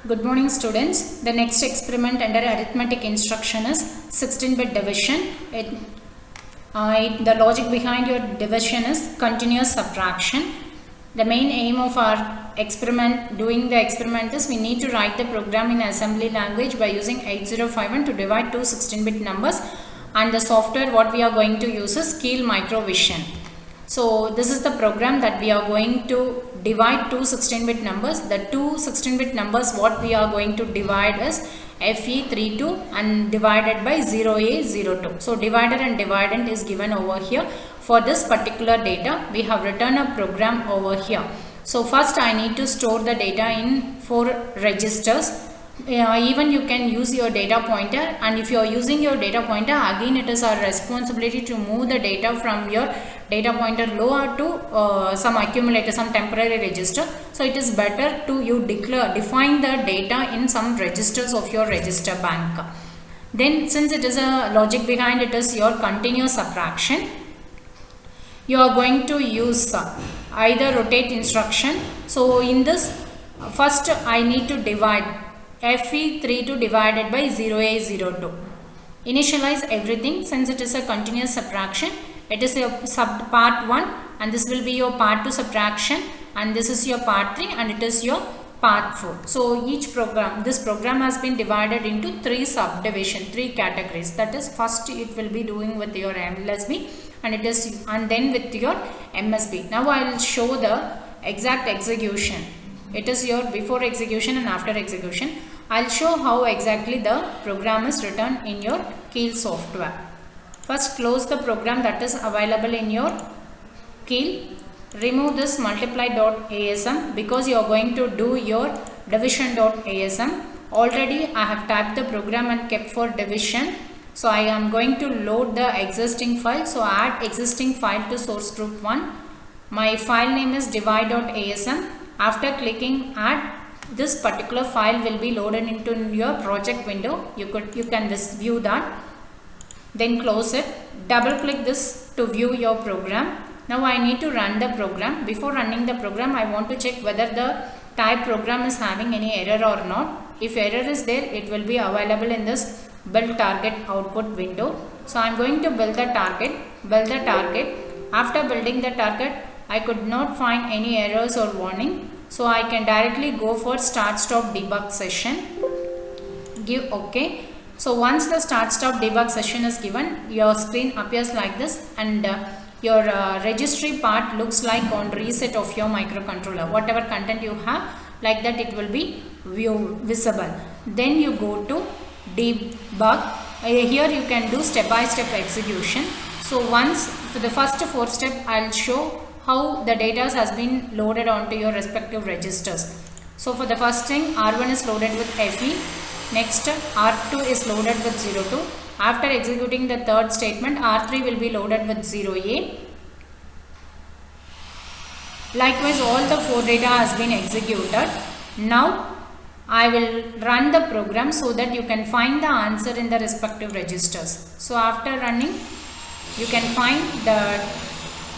Good morning students. The next experiment under arithmetic instruction is 16-bit division. The logic behind your division is continuous subtraction. The main aim of our doing the experiment is we need to write the program in assembly language by using 8051 to divide two 16-bit numbers, and the software what we are going to use is Keil Microvision. So this is the program that we are going to divide two 16-bit numbers. The two 16-bit numbers what we are going to divide is FE32 and divided by 0A02. So divider and dividend is given over here. For this particular data, we have written a program over here. So first I need to store the data in 4 registers. Even you can use your data pointer, and if you are using your data pointer, again it is our responsibility to move the data from your data pointer lower to some accumulator, some temporary register. So it is better to you define the data in some registers of your register bank. Then since it is a logic behind it is your continuous subtraction, you are going to use either rotate instruction. So in this, first I need to divide FE32 divided by 0A02. Initialize everything. Since it is a continuous subtraction, it is your part 1 and this will be your part 2 subtraction, and this is your part 3 and it is your part 4. So this program has been divided into 3 subdivision, 3 categories. That is, first it will be doing with your LSB and then with your MSB. Now I will show the exact execution. It is your before execution and after execution. I'll show how exactly the program is written in your Keil software. First, close the program that is available in your Keil. Remove this multiply.asm because you are going to do your division.asm. Already I have typed the program and kept for division. So I am going to load the existing file. So add existing file to source group 1. My file name is divide.asm. After clicking add, this particular file will be loaded into your project window. You can view that. Then close it. Double click this to view your program. Now I need to run the program. Before running the program, I want to check whether the type program is having any error or not. If error is there, it will be available in this build target output window. So I am going to build the target. After building the target, I could not find any errors or warning. So I can directly go for start stop debug session. Give OK. So once the start stop debug session is given, your screen appears like this, and your registry part looks like on reset of your microcontroller. Whatever content you have, like that it will be visible. Then you go to debug. Here you can do step-by-step execution. So once for the first 4 steps, I'll show how the data has been loaded onto your respective registers. So for the first thing, R1 is loaded with FE. Next, R2 is loaded with 02. After executing the third statement, R3 will be loaded with 0A. Likewise, all the 4 data has been executed. Now, I will run the program so that you can find the answer in the respective registers. So after running, you can find the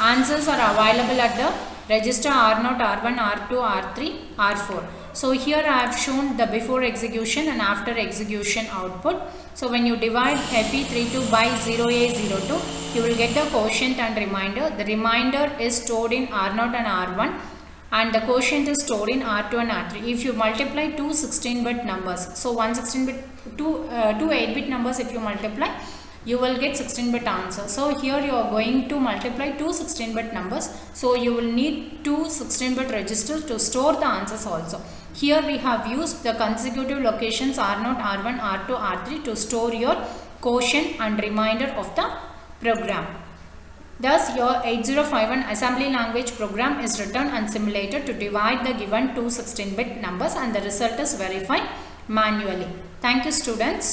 answers are available at the register R0, R1, R2, R3, R4. So here I have shown the before execution and after execution output. So when you divide FE32 by 0A02, you will get the quotient and remainder. The remainder is stored in R0 and R1, and the quotient is stored in R2 and R3. If you multiply two 16-bit numbers, so two 8-bit numbers, if you multiply, you will get 16-bit answer. So here you are going to multiply two 16-bit numbers. So you will need two 16-bit registers to store the answers also. Here we have used the consecutive locations R0, R1, R2, R3 to store your quotient and remainder of the program. Thus your 8051 assembly language program is written and simulated to divide the given two 16-bit numbers, and the result is verified manually. Thank you students.